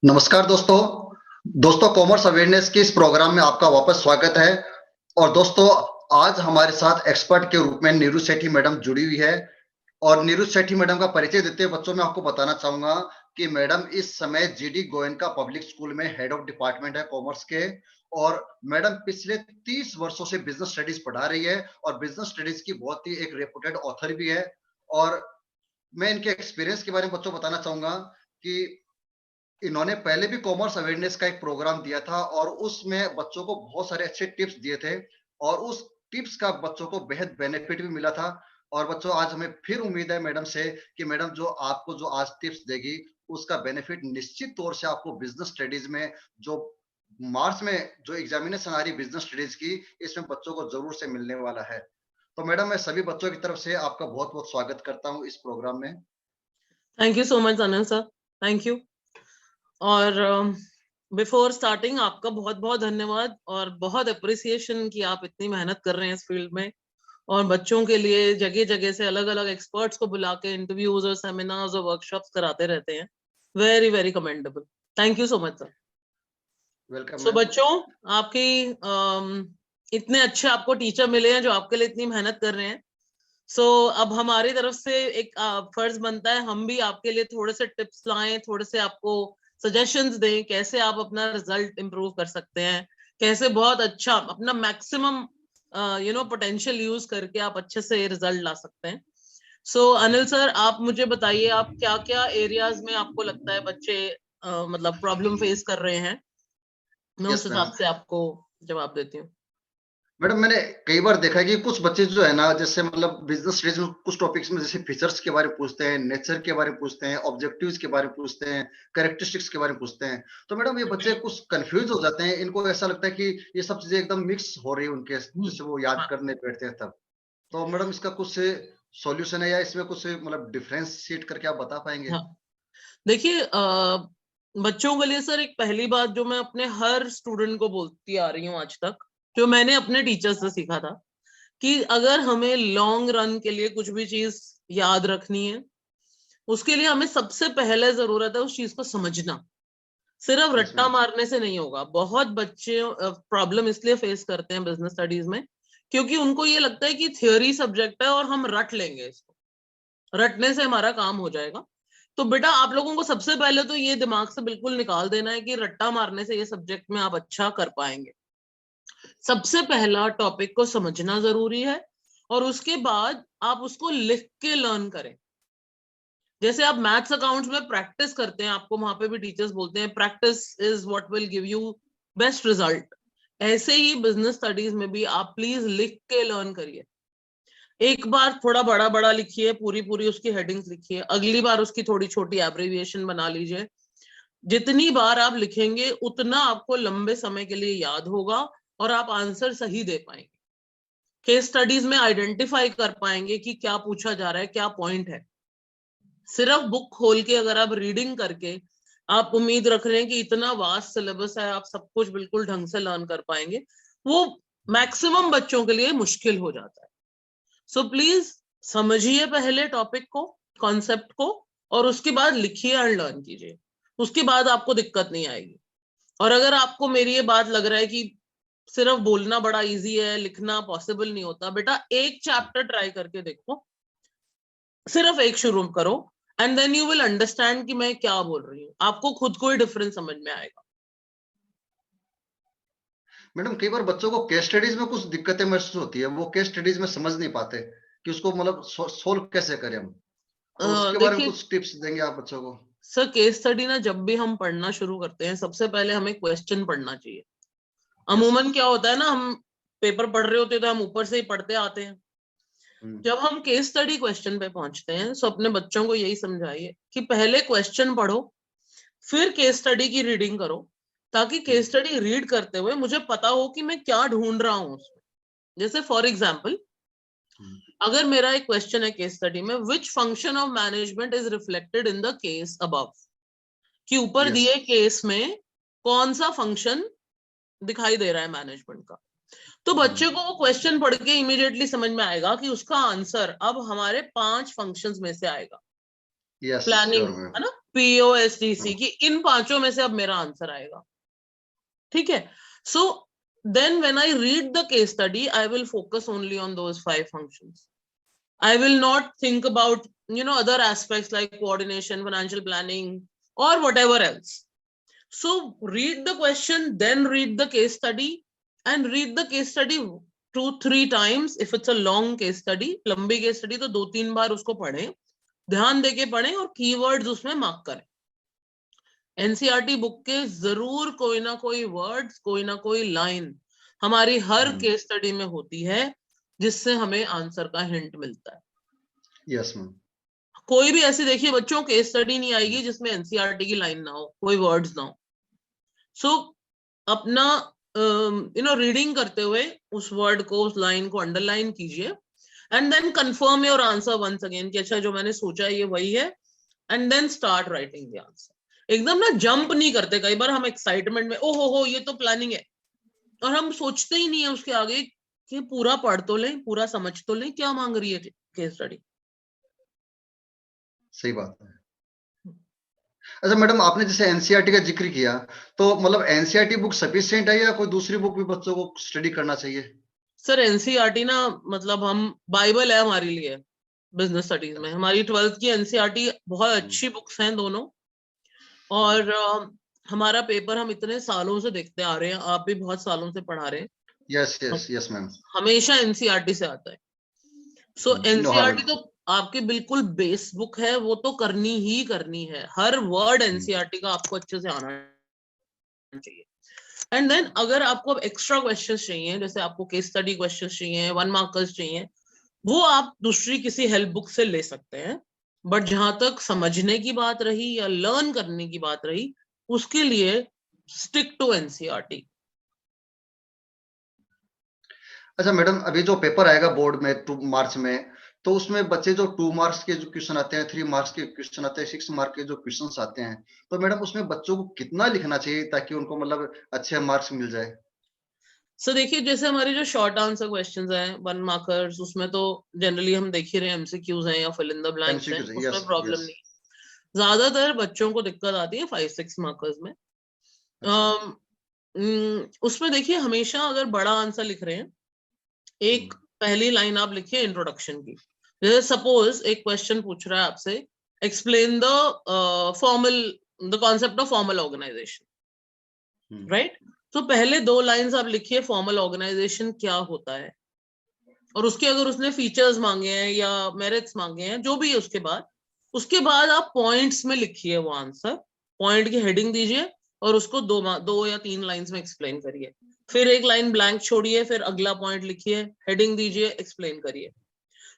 नमस्कार दोस्तों। दोस्तों, कॉमर्स अवेयरनेस के इस प्रोग्राम में आपका वापस स्वागत है। और दोस्तों, आज हमारे साथ एक्सपर्ट के रूप में नीरू सेठी मैडम जुड़ी हुई है। और नीरू सेठी मैडम का परिचय देते हुए बच्चों मैं आपको बताना चाहूंगा कि मैडम इस समय जीडी गोयनका पब्लिक स्कूल में हेड ऑफ डिपार्टमेंट है कॉमर्स के। और मैडम पिछले 30 वर्षों से बिजनेस स्टडीज पढ़ा रही है और बिजनेस स्टडीज की बहुत ही एक रेपुटेड ऑथर भी है। और मैं इनके एक्सपीरियंस के बारे में बच्चों बताना चाहूंगा कि इन्होंने पहले भी कॉमर्स अवेयरनेस का एक प्रोग्राम दिया था और उसमें बच्चों को बहुत सारे अच्छे टिप्स दिए थे और उस टिप्स का बच्चों को बेहद बेनिफिट भी मिला था। और बच्चों, आज हमें फिर उम्मीद है मैडम से कि मैडम जो आपको जो आज टिप्स देगी उसका बेनिफिट निश्चित तौर से आपको बिजनेस स्टडीज में जो मार्च में जो एग्जामिनेशन आ रही बिजनेस स्टडीज की, इसमें बच्चों को जरूर से मिलने वाला है। तो मैडम, मैं सभी बच्चों की तरफ से आपका बहुत बहुत स्वागत करता हूँ इस प्रोग्राम में। Thank you so much Anil sir, thank you. और बिफोर स्टार्टिंग आपका बहुत बहुत धन्यवाद और बहुत अप्रिसिएशन कि आप इतनी मेहनत कर रहे हैं इस फील्ड में और बच्चों के लिए जगह जगह से अलग अलग एक्सपर्ट्स को बुला के इंटरव्यूज और सेमिनार्स और वर्कशॉप्स कराते रहते हैं। Very very commendable. Thank you so much sir. Welcome so ma'am. बच्चों, आपकी इतने अच्छे आपको टीचर मिले हैं जो आपके लिए इतनी मेहनत कर रहे हैं। अब हमारी तरफ से एक फर्ज बनता है, हम भी आपके लिए थोड़े से टिप्स लाएं, थोड़े से आपको सजेशंस दें कैसे आप अपना रिजल्ट इंप्रूव कर सकते हैं, कैसे बहुत अच्छा अपना मैक्सिमम पोटेंशियल यूज करके आप अच्छे से रिजल्ट ला सकते हैं। अनिल सर, आप मुझे बताइए, आप क्या क्या एरियाज में आपको लगता है बच्चे मतलब प्रॉब्लम फेस कर रहे हैं, मैं उस यस मैम। हिसाब से आपको जवाब देती हूँ। मैडम, मैंने कई बार देखा है कि कुछ बच्चे जो है ना, जैसे मतलब बिजनेस स्टडीज में कुछ टॉपिक्स में जैसे फीचर्स के बारे में पूछते हैं, नेचर के बारे में पूछते हैं, ऑब्जेक्टिव्स के बारे में पूछते हैं, कैरेक्टरिस्टिक्स के बारे में पूछते हैं। तो मैडम, ये बच्चे कुछ कंफ्यूज हो जाते हैं, इनको ऐसा लगता है कि ये सब चीजें एकदम मिक्स हो रही है उनके, जैसे वो याद हाँ, करने बैठते हैं तब। तो मैडम, इसका कुछ सॉल्यूशन है या इसमें कुछ मतलब डिफरेंशिएट करके आप बता पाएंगे? हाँ। देखिए, बच्चों के लिए सर एक पहली बात जो मैं अपने हर स्टूडेंट को बोलती आ रही हूँ आज तक, जो मैंने अपने टीचर से सीखा था, कि अगर हमें लॉन्ग रन के लिए कुछ भी चीज याद रखनी है, उसके लिए हमें सबसे पहले जरूरत है उस चीज को समझना। सिर्फ यस रट्टा मैम। मारने से नहीं होगा। बहुत बच्चे प्रॉब्लम इसलिए फेस करते हैं बिजनेस स्टडीज में क्योंकि उनको ये लगता है कि थियोरी सब्जेक्ट है और हम रट लेंगे इसको, रटने से हमारा काम हो जाएगा। तो बेटा, आप लोगों को सबसे पहले तो ये दिमाग से बिल्कुल निकाल देना है कि रट्टा मारने से ये सब्जेक्ट में आप अच्छा कर पाएंगे। सबसे पहला टॉपिक को समझना जरूरी है और उसके बाद आप उसको लिख के लर्न करें। जैसे आप मैथ्स अकाउंट्स में प्रैक्टिस करते हैं, आपको वहां पे भी टीचर्स बोलते हैं practice is what will give you best result. ऐसे ही बिजनेस स्टडीज में भी आप प्लीज लिख के लर्न करिए। एक बार थोड़ा बड़ा बड़ा लिखिए, पूरी पूरी उसकी हेडिंग्स लिखिए, अगली बार उसकी थोड़ी छोटी एब्रिविएशन बना लीजिए। जितनी बार आप लिखेंगे उतना आपको लंबे समय के लिए याद होगा और आप आंसर सही दे पाएंगे। केस स्टडीज में आइडेंटिफाई कर पाएंगे कि क्या पूछा जा रहा है, क्या पॉइंट है। सिर्फ बुक खोल के अगर आप रीडिंग करके आप उम्मीद रख रहे हैं कि इतना वास्ट सिलेबस है, आप सब कुछ बिल्कुल ढंग से लर्न कर पाएंगे, वो मैक्सिमम बच्चों के लिए मुश्किल हो जाता है। प्लीज समझिए पहले टॉपिक को, कॉन्सेप्ट को, और उसके बाद लिखिए और लर्न कीजिए। उसके बाद आपको दिक्कत नहीं आएगी। और अगर आपको मेरी ये बात लग रहा है कि सिर्फ बोलना बड़ा इजी है, लिखना पॉसिबल नहीं होता, बेटा एक चैप्टर ट्राई करके देखो, सिर्फ एक शुरू करो, and then you will understand कि मैं क्या बोल रही हूँ। आपको खुद को ही डिफरेंस समझ में आएगा। मैडम, कई बार बच्चों को केस स्टडीज में कुछ दिक्कतें महसूस होती है, वो केस स्टडीज में समझ नहीं पाते कि उसको मतलब सोल्व कैसे करें हम। तो उसके बारे में देखिए कुछ टिप्स देंगे आप बच्चों को? सर, केस स्टडी ना जब भी हम पढ़ना शुरू करते हैं सबसे पहले हमें क्वेश्चन पढ़ना चाहिए। यस। अमूमन क्या होता है ना, हम पेपर पढ़ रहे होते हैं तो हम ऊपर से ही पढ़ते आते हैं। जब हम केस स्टडी क्वेश्चन पे पहुंचते हैं तो अपने बच्चों को यही समझाइए कि पहले क्वेश्चन पढ़ो, फिर केस स्टडी की रीडिंग करो, ताकि केस स्टडी रीड करते हुए मुझे पता हो कि मैं क्या ढूंढ रहा हूँ उसमें। जैसे फॉर एग्जाम्पल, अगर मेरा एक क्वेश्चन है केस स्टडी में, which function of management is reflected in the case above, कि ऊपर यस। दिए केस में कौन सा फंक्शन दिखाई दे रहा है मैनेजमेंट का। तो बच्चे को वो क्वेश्चन पढ़ के इमीडिएटली समझ में आएगा कि उसका आंसर अब हमारे 5 फंक्शंस में से आएगा। Yes planning, sure ma'am. है ना, POSDC की इन पांचों में से अब मेरा आंसर आएगा, ठीक है। So then when I read the case study I will focus only on those 5 functions. I will not think about, other aspects like coordination, financial planning, or whatever else. So read the question, then read the case study, and read the case study 2-3 times. If it's a long case study, लंबी case study, तो 2-3 बार उसको पढ़ें, ध्यान देके पढ़ें और keywords उसमें mark करें. एनसीईआरटी बुक के जरूर कोई ना कोई वर्ड्स, कोई ना कोई लाइन हमारी हर केस स्टडी में होती है जिससे हमें आंसर का हिंट मिलता है. Yes ma'am. कोई भी ऐसी देखिए बच्चों केस स्टडी नहीं आएगी जिसमें एनसीईआरटी की लाइन ना हो, कोई वर्ड्स ना हो. सो अपना रीडिंग करते हुए उस वर्ड को, उस लाइन को अंडरलाइन कीजिए and then confirm your answer once again कि अच्छा जो मैंने सोचा ये वही है, and then start writing the answer. एकदम ना जंप नहीं करते. कई बार हम एक्साइटमेंट में ओ हो ये तो प्लानिंग है, और हम सोचते ही नहीं है उसके आगे कि पूरा पढ़ तो लें, पूरा समझ तो लें क्या मांग रही है केस स्टडी. सही बात है। अच्छा मैडम, आपने जैसे एनसीईआरटी का जिक्र किया, तो मतलब एनसीईआरटी बुक सफिशिएंट है या कोई दूसरी बुक भी बच्चों को स्टडी करना चाहिए? सर एनसीईआरटी ना, मतलब हम बाइबल है हमारे लिए बिजनेस स्टडीज में. हमारी 12th की एनसीईआरटी बहुत अच्छी बुक्स हैं दोनों, और हमारा पेपर हम इतने सालों से देखते आ रहे हैं, आप भी बहुत सालों से पढ़ा रहे हैं. Yes yes yes ma'am. हमेशा एनसीईआरटी से आता है. सो हाँ एनसीईआरटी तो बिल्कुल। आपकी बिल्कुल बेस बुक है, वो तो करनी ही करनी है. हर वर्ड एनसीईआरटी का आपको अच्छे से आना चाहिए. एंड देन अगर आपको अब एक्स्ट्रा क्वेश्चंस चाहिए, जैसे आपको केस स्टडी क्वेश्चंस चाहिए, 1 मार्कर्स चाहिए, वो आप दूसरी किसी हेल्प बुक से ले सकते हैं. बट जहां तक समझने की बात रही या लर्न करने की बात रही, उसके लिए स्टिक टू एनसीईआरटी. अच्छा मैडम, अभी जो पेपर आएगा बोर्ड में 2 मार्च में, तो उसमें बच्चे जो 2 मार्क्स के जो क्वेश्चन आते हैं, 3 मार्क्स के क्वेश्चन आते हैं, 6 मार्क के जो क्वेश्चंस आते हैं, तो मैडम उसमें बच्चों को कितना लिखना चाहिए ताकि उनको मतलब अच्छे मार्क्स मिल जाए? सो देखिए, जैसे हमारे जो शॉर्ट आंसर क्वेश्चंस हैं 1 मार्कर्स, उसमें तो जनरली हम देख ही रहे हैं एमसीक्यूज हैं या फिल इन द ब्लैंक्स हैं, एमसीक्यू से। उसमें यस प्रॉब्लम यस। नहीं. ज्यादातर बच्चों को दिक्कत आती है 5-6 मार्कर्स में. अच्छा। उसमें देखिए हमेशा अगर बड़ा आंसर लिख रहे हैं, एक पहली लाइन आप लिखिए इंट्रोडक्शन की. जैसे सपोज एक क्वेश्चन पूछ रहा है आपसे, explain the concept of formal organisation, right. तो पहले 2 लाइंस आप लिखिए फॉर्मल ऑर्गेनाइजेशन क्या होता है, और उसके अगर उसने फीचर्स मांगे हैं या मेरिट्स मांगे हैं जो भी है, उसके बाद आप पॉइंट्स में लिखिए वो आंसर. पॉइंट की हेडिंग दीजिए और उसको 2 या 3 लाइंस में एक्सप्लेन करिए. फिर एक लाइन ब्लैंक छोड़िए, फिर अगला पॉइंट लिखिए, हेडिंग दीजिए, एक्सप्लेन करिए.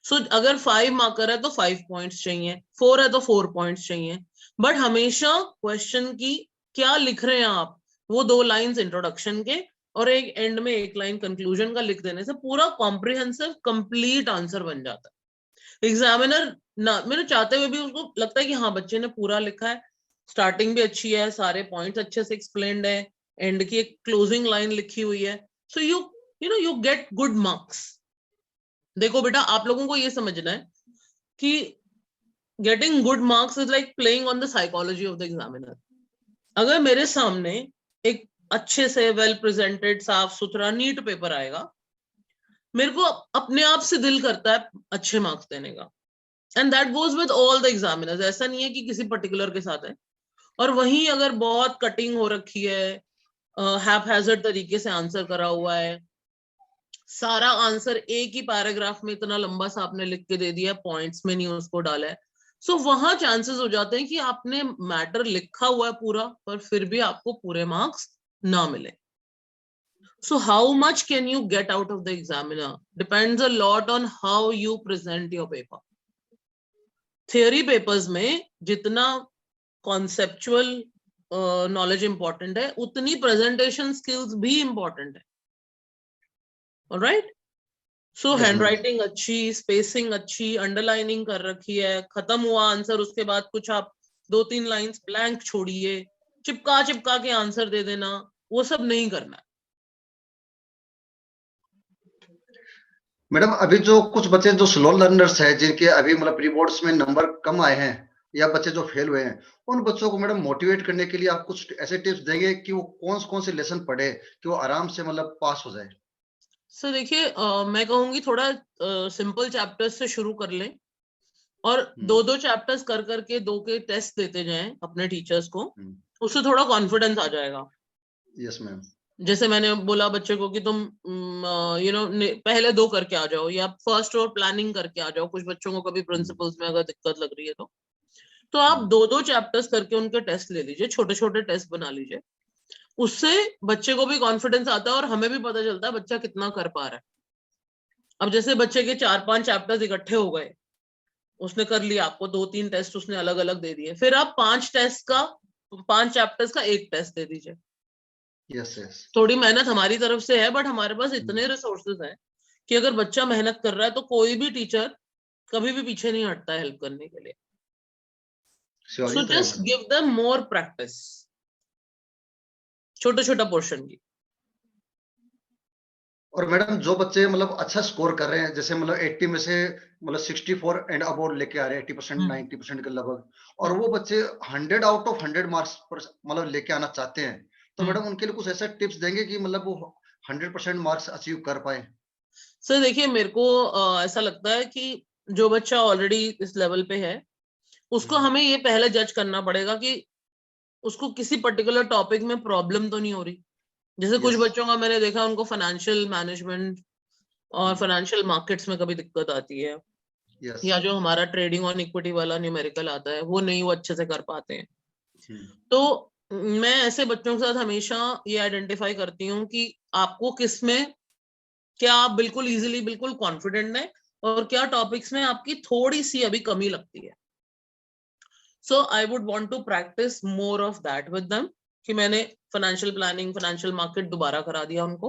सो अगर 5 मार्कर है तो 5 पॉइंट्स चाहिए, 4 है तो 4 पॉइंट्स चाहिए. बट हमेशा क्वेश्चन की क्या लिख रहे हैं आप, वो 2 लाइंस इंट्रोडक्शन के और एक एंड में 1 लाइन कंक्लूजन का लिख देने से पूरा कॉम्प्रिहेंसिव कंप्लीट आंसर बन जाता है. एग्जामिनर ना मेरे चाहते हुए भी उसको लगता है कि हाँ बच्चे ने पूरा लिखा है, स्टार्टिंग भी अच्छी है, सारे पॉइंट्स अच्छे से एक्सप्लेन्ड है, एंड की एक क्लोजिंग लाइन लिखी हुई है. So you get good marks. देखो बेटा, आप लोगों को ये समझना है कि getting good marks is like playing on the psychology of the examiner. अगर मेरे सामने एक अच्छे से वेल प्रेजेंटेड, साफ सुथरा, नीट पेपर आएगा, मेरे को अपने आप से दिल करता है अच्छे मार्क्स देने का. And that goes with all the examiners. ऐसा नहीं है कि किसी पर्टिकुलर के साथ है. और वहीं अगर बहुत कटिंग हो रखी है, हैपहैजर्ड तरीके से आंसर करा हुआ है, सारा आंसर एक ही पैराग्राफ में इतना लंबा सा आपने लिख के दे दिया, पॉइंट्स में नहीं उसको डाला है, सो वहां चांसेस हो जाते हैं कि आपने मैटर लिखा हुआ है पूरा, पर फिर भी आपको पूरे मार्क्स ना मिले. So how much can you get out of the examiner depends a lot on how you present your paper. Theory papers में जितना conceptual knowledge important है, उतनी presentation skills भी important है. All right? So Yes, ma'am. handwriting अच्छी, spacing अच्छी, underlining कर रखी है, खत्म हुआ आंसर, उसके बाद कुछ आप 2-3 लाइंस ब्लैंक छोड़िए, चिपका के आंसर दे देना, वो सब नहीं करना है. मैडम, अभी जो कुछ बच्चे जो स्लो लर्नर्स हैं, जिनके अभी मतलब प्री बोर्ड्स में नंबर कम आए हैं, या बच्चे जो फेल हुए हैं, उन बच्चों को मैडम मोटिवेट करने के लिए आप कुछ ऐसे टिप्स देंगे कि वो कौन से लेसन पढ़े कि वो आराम से मतलब पास हो जाए? सर देखिए, मैं कहूंगी थोड़ा सिंपल चैप्टर्स से शुरू कर लें और हम्म, 2-2 चैप्टर्स कर करके 2 के टेस्ट देते जाएं अपने टीचर्स को, हम्म, उससे थोड़ा कॉन्फिडेंस आ जाएगा। Yes ma'am. जैसे मैंने बोला बच्चे को कि तुम पहले 2 करके आ जाओ या फर्स्ट और प्लानिंग करके आ जाओ, कुछ बच्चों को कभी हम्म, प्रिंसिपल्स में अगर दिक्कत लग रही है तो आप 2-2 चैप्टर्स करके उनके टेस्ट ले लीजिए, छोटे छोटे टेस्ट बना लीजिए। उससे बच्चे को भी कॉन्फिडेंस आता है और हमें भी पता चलता है बच्चा कितना कर पा रहा है। अब जैसे बच्चे के 4-5 चैप्टर्स इकट्ठे हो गए, उसने कर लिया, आपको 2-3 टेस्ट उसने अलग अलग दे दिए, फिर आप 5 चैप्टर्स का एक टेस्ट दे दीजिए। Yes, yes. थोड़ी मेहनत हमारी तरफ से है, बट हमारे पास इतने रिसोर्सेज हैं कि अगर बच्चा मेहनत कर रहा है तो कोई भी टीचर कभी भी पीछे नहीं हटता है हेल्प करने के लिए। श्योर, सो ये तो है just madam. Give them more practice, छोटा छोटा पोर्शन की। और मैडम जो बच्चे मतलब अच्छा स्कोर कर रहे हैं, जैसे मतलब 80 में से मतलब 64 एंड अबोव लेके आ रहे हैं, 80%, हम्म 90% के लगभग, और हम्म वो बच्चे 100 आउट ऑफ 100 मार्क्स पर मतलब लेके आना चाहते हैं, तो हम्म मैडम उनके लिए कुछ ऐसा टिप्स देंगे कि मतलब वो 100% मार्क्स अचीव कर पाए? सर देखिए, मेरे को ऐसा लगता है कि जो बच्चा ऑलरेडी इस लेवल पे है, उसको हम्म, हमें ये पहले जज करना पड़ेगा कि उसको किसी पर्टिकुलर टॉपिक में प्रॉब्लम तो नहीं हो रही। जैसे कुछ यस। बच्चों का मैंने देखा, उनको फाइनेंशियल मैनेजमेंट और फाइनेंशियल मार्केट्स में कभी दिक्कत आती है, यस। या जो हमारा ट्रेडिंग ऑन इक्विटी वाला न्यूमेरिकल आता है वो नहीं वो अच्छे से कर पाते हैं। हम्म, तो मैं ऐसे बच्चों के साथ हमेशा ये आइडेंटिफाई करती हूँ कि आपको किस में, क्या आप बिल्कुल इजीली बिल्कुल कॉन्फिडेंट है और क्या टॉपिक्स में आपकी थोड़ी सी अभी कमी लगती है। So I would want to practise more of that with them, कि मैंने फाइनेंशियल प्लानिंग, फाइनेंशियल मार्केट दोबारा करा दिया उनको।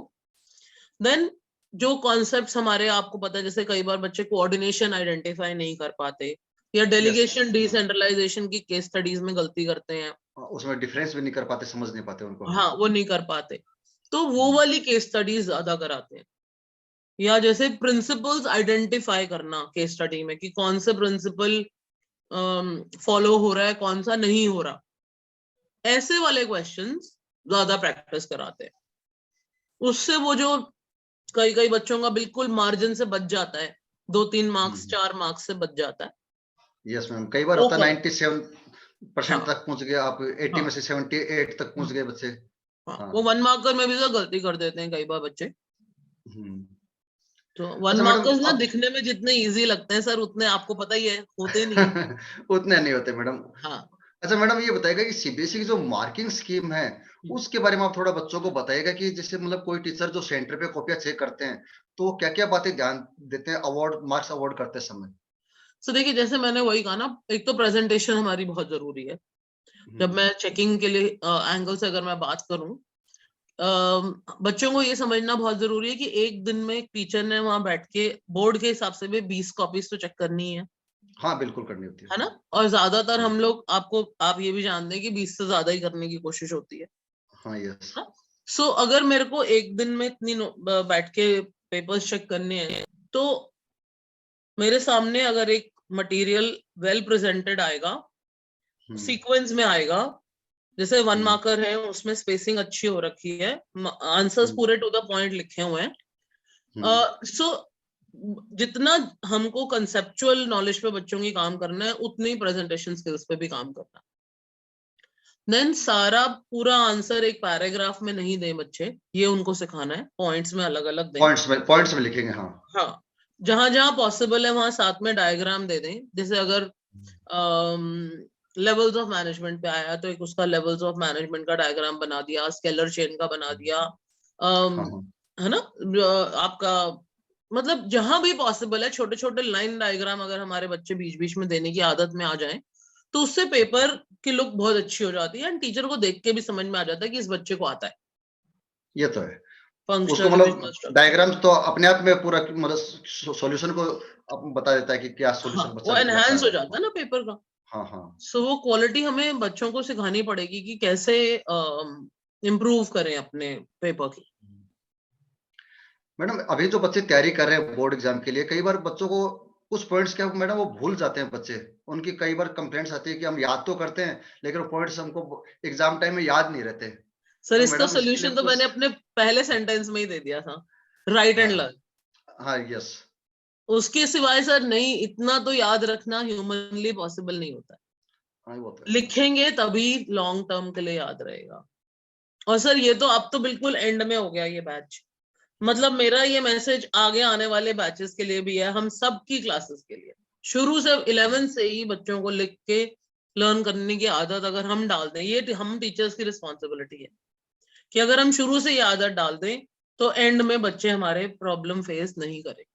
देन जो कॉन्सेप्ट्स हमारे, आपको पता है जैसे कई बार बच्चे कोऑर्डिनेशन आइडेंटिफाई नहीं कर पाते या यस। डेलीगेशन डिसेंट्रलाइजेशन की केस स्टडीज में गलती करते हैं, उसमें डिफरेंस भी नहीं कर पाते, समझ नहीं पाते उनको, हाँ। हाँ वो नहीं कर पाते, तो वो हम्म, वाली केस स्टडीज ज्यादा कराते हैं। या जैसे प्रिंसिपल्स आइडेंटिफाई करना केस स्टडी में कि कौन से प्रिंसिपल फॉलो हो रहा है, कौन सा नहीं हो रहा, ऐसे वाले क्वेश्चंस ज्यादा प्रैक्टिस कराते हैं। उससे वो जो कई कई बच्चों का बिल्कुल मार्जिन से बच जाता है, 2-3 मार्क्स, हम्म, 4 मार्क्स से बच जाता है, यस मैम, कई बार वो होता है करो। 97% हाँ तक पहुंच गए आप, 80 में हाँ से 78 तक पहुंच हाँ गए बच्चे। हाँ, हाँ। वो 1 मार्कर में भी तो गलती कर देते हैं कई बार बच्चे। हम्म। तो वन अच्छा मैडम, मार्कर्स ना अब दिखने में जितने इजी लगते हैं सर, उतने आपको पता ही है होते नहीं है। उतने नहीं होते मैडम। हाँ। अच्छा मैडम, ये बताइएगा कि सीबीएसई की जो मार्किंग स्कीम है, उसके बारे में आप थोड़ा बच्चों को बताइएगा कि जैसे मतलब कोई टीचर जो सेंटर पे कॉपियां चेक करते हैं, तो वो क्या-क्या बातें ध्यान देते हैं अवार्ड मार्क्स अवार्ड करते समय? तो देखिए, जैसे मैंने वही कहा ना, एक तो प्रेजेंटेशन हमारी बहुत जरूरी है। जब हुँ, मैं चेकिंग के लिए एंगल से अगर मैं बात करूं, बच्चों को ये समझना बहुत जरूरी है कि एक दिन में एक टीचर ने वहां बैठ के बोर्ड के हिसाब से भी 20 कॉपीज तो चेक करनी हाँ, बिल्कुल करनी होती है। है ना। और ज्यादातर हुँ, हम लोग, आप ये भी जानते हैं कि 20 से ज्यादा ही करने की कोशिश होती है हाँ, यस। ना। सो अगर मेरे को एक दिन में इतनी बैठ के पेपर्स चेक करने हैं, तो मेरे सामने अगर एक मटेरियल वेल प्रेजेंटेड आएगा, हुँ, सीक्वेंस में आएगा, जैसे 1 मार्कर हुँ, है उसमें स्पेसिंग अच्छी हो रखी है, आंसर्स हुँ, पूरे टू द पॉइंट लिखे हुए हुँ, हैं, सो जितना हमको कंसेप्चुअल नॉलेज पे बच्चों की काम करना है, उतनी ही प्रेजेंटेशन स्किल्स पे भी काम करना है। देन सारा पूरा आंसर एक पैराग्राफ में नहीं दें बच्चे, ये उनको सिखाना है, पॉइंट्स में अलग अलग दें। पॉइंट्स में लिखेंगे, हाँ। हाँ, जहां जहां पॉसिबल है वहां साथ में डायग्राम दे दें। जैसे अगर लेवल्स ऑफ मैनेजमेंट पे आया तो एक उसका लेवल्स ऑफ मैनेजमेंट का डायग्राम बना दिया, स्केलर चेन का बना दिया, हाँ, अम, हाँ। है ना। आपका मतलब जहां भी पॉसिबल है, छोटे छोटे लाइन डायग्राम अगर हमारे बच्चे बीच बीच में देने की आदत में आ जाए, तो उससे पेपर की लुक बहुत अच्छी हो जाती है एंड टीचर को देख के भी समझ में आ जाता है कि इस बच्चे को आता है ये तो है। उसको फंक्शनल रिलेशनल मतलब स्ट्रक्चर। डायग्राम्स तो अपने आप में पूरा मतलब सॉल्यूशन को बता देता है कि क्या हाँ, सॉल्यूशन बच्चा वो निकालना चाह एनहांस रहा हो है। जाता है ना पेपर का। हाँ, हाँ। सो वो क्वालिटी हमें बच्चों को सिखानी पड़ेगी कि कैसे इम्प्रूव करें अपने पेपर की। मैडम, अभी जो बच्चे तैयारी कर रहे हैं बोर्ड एग्जाम के लिए, कई बार बच्चों को कुछ पॉइंट्स क्या मैडम वो भूल जाते हैं बच्चे, उनकी कई बार कंप्लेंट्स आती है कि हम याद तो करते हैं लेकिन वो पॉइंट्स हमको एग्जाम टाइम में याद नहीं रहते। सर तो इसका मैडम इसके लिए सोल्यूशन तो मैंने कुछ, अपने पहले सेंटेंस में ही दे दिया था, राइट एंड हाँ लर्न। हाँ यस, उसके सिवाय सर नहीं, इतना तो याद रखना ह्यूमनली पॉसिबल नहीं होता है। हाँ वो तो है मैडम। लिखेंगे तभी लॉन्ग टर्म के लिए याद रहेगा। और सर ये तो अब तो बिल्कुल एंड में हो गया ये बैच, मतलब मेरा ये मैसेज आगे आने वाले बैचेस के लिए भी है, हम सब की क्लासेस के लिए। शुरू से 11 से ही बच्चों को लिख के लर्न करने की आदत अगर हम डाल दें, ये हम टीचर्स की रिस्पॉन्सिबिलिटी है कि अगर हम शुरू से ये आदत डाल दें तो एंड में बच्चे हमारे प्रॉब्लम फेस नहीं करेंगे।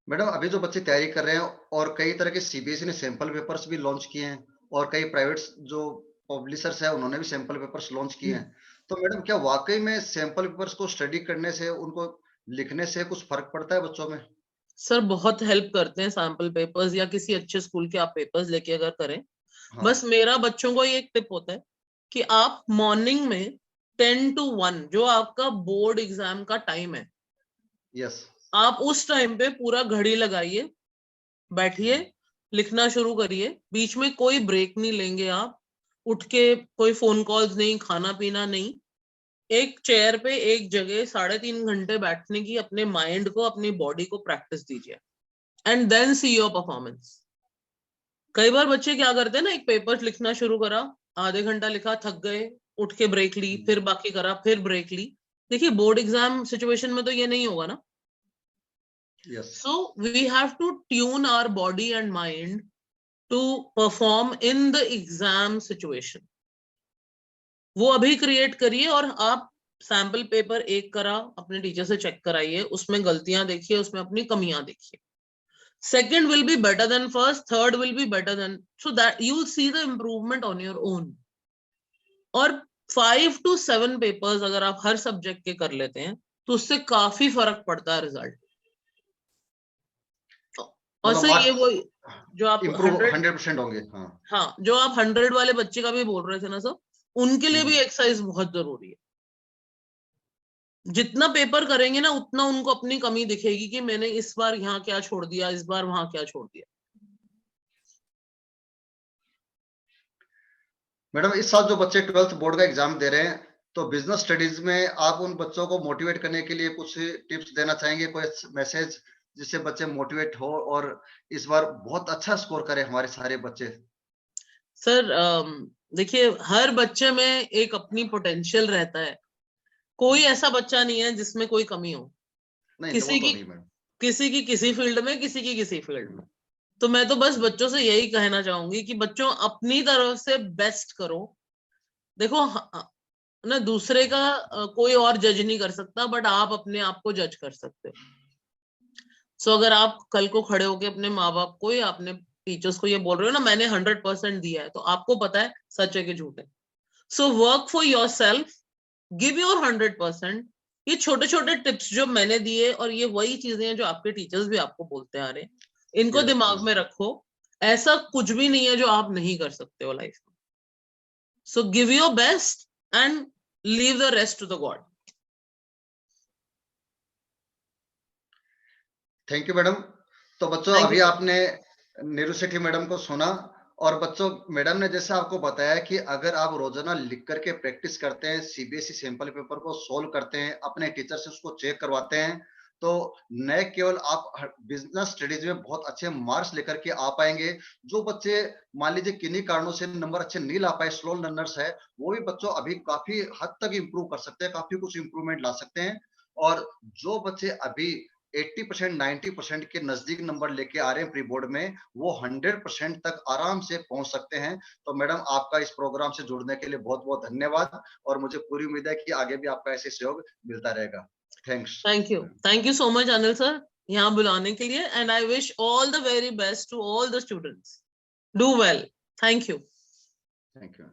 मैडम अभी जो बच्चे तैयारी कर रहे हैं और कई तरह के सीबीएसई ने सैंपल पेपर्स भी लॉन्च किए हैं और कई प्राइवेट जो पब्लिशर्स है उन्होंने भी सैंपल पेपर्स लॉन्च किए हैं, तो मैडम क्या वाकई में सैंपल पेपर्स को स्टडी करने से, उनको लिखने से कुछ फर्क पड़ता है बच्चों में? सर बहुत हेल्प करते हैं सैंपल पेपर्स, या किसी अच्छे स्कूल के आप पेपर्स लेके अगर करें। हाँ बस मेरा बच्चों को ये एक टिप होता है कि आप मॉर्निंग में 10 to 1 जो आपका बोर्ड एग्जाम का टाइम है, यस, आप उस टाइम पे पूरा घड़ी लगाइए, बैठिए, लिखना शुरू करिए, बीच में कोई ब्रेक नहीं लेंगे आप, उठ के कोई फोन कॉल्स नहीं, खाना पीना नहीं, एक चेयर पे एक जगह 3.5 घंटे बैठने की अपने माइंड को, अपनी बॉडी को प्रैक्टिस दीजिए, and then see your performance. कई बार बच्चे क्या करते हैं ना, एक पेपर लिखना शुरू करा, आधे घंटा लिखा, थक गए, उठ के ब्रेक ली, फिर बाकी करा, फिर ब्रेक ली। देखिए बोर्ड एग्जाम सिचुएशन में तो ये नहीं होगा ना। Yes, So we have to tune our body and mind to perform in the exam situation. वो अभी क्रिएट करिए और आप सैंपल पेपर एक करा, अपने टीचर से चेक कराइए, उसमें गलतियां देखिए, उसमें अपनी कमियां देखिए। Second will be better than first, third will be better than, so that you will see the improvement on your own. और 5 to 7 पेपर्स अगर आप हर सब्जेक्ट के कर लेते हैं तो उससे काफी फर्क पड़ता है रिजल्ट। और मतलब सर ये वो मार्क्स जो आप इम्प्रूव 100, 100% होंगे। हाँ हाँ जो आप 100 वाले बच्चे का भी बोल रहे थे ना सर, उनके लिए भी एक्सरसाइज बहुत जरूरी है। जितना पेपर करेंगे ना उतना उनको अपनी कमी दिखेगी कि मैंने इस बार यहाँ क्या छोड़ दिया, इस बार वहां क्या छोड़ दिया। मैडम इस साल जो बच्चे 12th बोर्ड का एग्जाम दे रहे हैं, तो बिजनेस स्टडीज में आप उन बच्चों को मोटिवेट करने के लिए कुछ टिप्स देना चाहेंगे, कोई मैसेज जिससे बच्चे मोटिवेट हो और इस बार बहुत अच्छा स्कोर करें हमारे सारे बच्चे? सर देखिए हर बच्चे में एक अपनी पोटेंशियल रहता है, कोई ऐसा बच्चा नहीं है जिसमें कोई कमी हो। नहीं तो वो किसी तो की नहीं मैडम। किसी फील्ड में, किसी की किसी फील्ड में। तो मैं तो बस बच्चों से यही कहना चाहूंगी कि बच्चों अपनी तरफ से बेस्ट करो। देखो ना दूसरे का कोई और जज नहीं कर सकता, बट आप अपने आप को जज कर सकते हो। सो अगर आप कल को खड़े होके अपने माँ बाप को या अपने टीचर्स को ये बोल रहे हो ना मैंने 100% दिया है, तो आपको पता है सच है कि झूठ है। So work for your self, give your 100%। ये छोटे छोटे टिप्स जो मैंने दिए और ये वही चीजें हैं जो आपके टीचर्स भी आपको बोलते आ रहे हैं, इनको यस दिमाग यस, में रखो। ऐसा कुछ भी नहीं है जो आप नहीं कर सकते हो लाइफ में। So give your best and leave the rest to the God. Thank you madam. तो बच्चों थैंक यू अभी सर। आपने नीरू सेठी मैडम को सुना, और बच्चों मैडम ने जैसे आपको बताया कि अगर आप रोजाना लिख करके प्रैक्टिस करते हैं, सीबीएसई सैंपल पेपर को सोल्व करते हैं, अपने टीचर से उसको चेक करवाते हैं, तो न केवल आप बिजनेस स्टडीज में बहुत अच्छे मार्क्स लेकर के आ पाएंगे। जो बच्चे मान लीजिए किन्हीं कारणों से नंबर अच्छे नहीं ला पाए, स्लो लर्नर्स है, वो भी बच्चों अभी काफी हद तक इंप्रूव कर सकते हैं, काफी कुछ इंप्रूवमेंट ला सकते हैं। और जो बच्चे अभी 80% 90% के नजदीक नंबर लेके आ रहे हैं प्री बोर्ड में, वो 100% तक आराम से पहुंच सकते हैं। तो मैडम आपका इस प्रोग्राम से जुड़ने के लिए बहुत बहुत धन्यवाद, और मुझे पूरी उम्मीद है कि आगे भी आपका ऐसे सहयोग मिलता रहेगा। Thanks. Thank you so much Anil sir यहाँ बुलाने के लिए, and I wish all the very best to all the students. Do well. Thank you. Thank you.